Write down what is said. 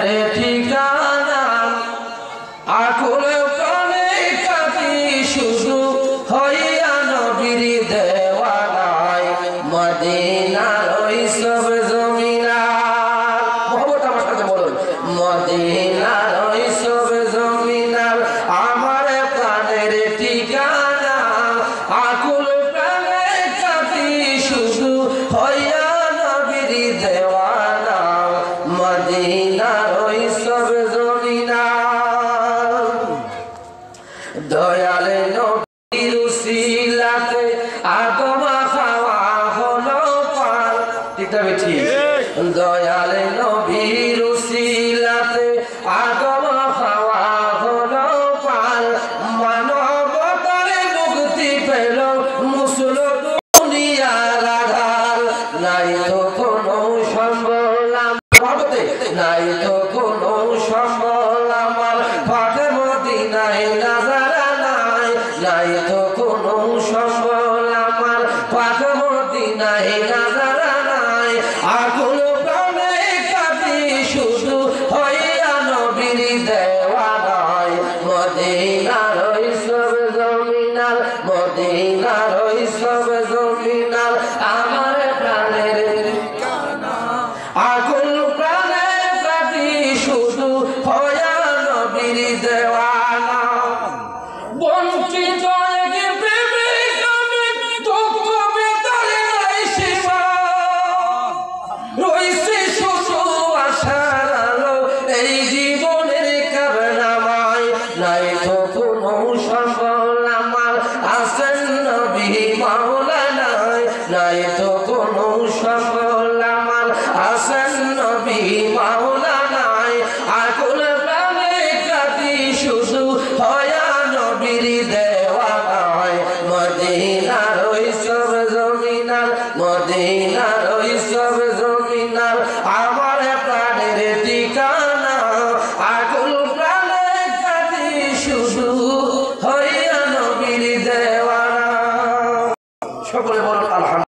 রে ঠিকানা আকুল প্রাণে কাটি শুধু হইয়া নবীর দেওয়ানায় মদিনার ওই সব জমিনার মোহাম্মদ আমার সাথে বলুন মদিনার ওই সব জমিনার আমার প্রাণের ঠিকানা আকুল প্রাণে কাটি শুধু হইয়া নবীর দেওয়ানা মদিনার ওই সব জমিনার দয়াল নবীর উসিলাতে আদম খাওয়া হলো পার ঠিক না ঠিক দয়াল নবীর উসিলাতে আদম খাওয়া হলো পার মানবতার মুক্তি পেল মুসল দুনিয়ার আধার নাই তো কোনো সম্বল নাই তো কোনো সম্বল আমার পাকে মদিনায় নাজারা নাই নাই তো কোনো সম্বল আমার পাকে মদিনায় নাজারা নাই আকুল প্রাণে কাটি শুধু হইয়া নবীর দেওয়ানায় মদিনার ওই সব জমিনার মদিনার ওই সব জমিনার আমার প্রাণের আকুল প্রাণে কাটি শুধু হইয়া নবীর দেওয়ানা বঞ্চিত এক প্রেমিক আমি দুঃখ বেদনায় নাই সীমা রইছে শুধু আশার আলো এই জীবনের কারনামায় নাই তো কোনো সম্বল আমার আছেন নবী মাওলানায় নাই তো কোনো সম্বল আমার আছেন নবী মাওলানায় আকুল প্রাণে কাটি শুধু হইয়া নবীর দেওয়ানায় মদিনার ওই সব জমিনার মদিনার ওই সব জমিনার আমার প্রাণের ঠিকানা আকুল প্রাণে কাটি শুধু হইয়া নবীর দেওয়ানা সকলে বলুন আলহামদুলিল্লাহ।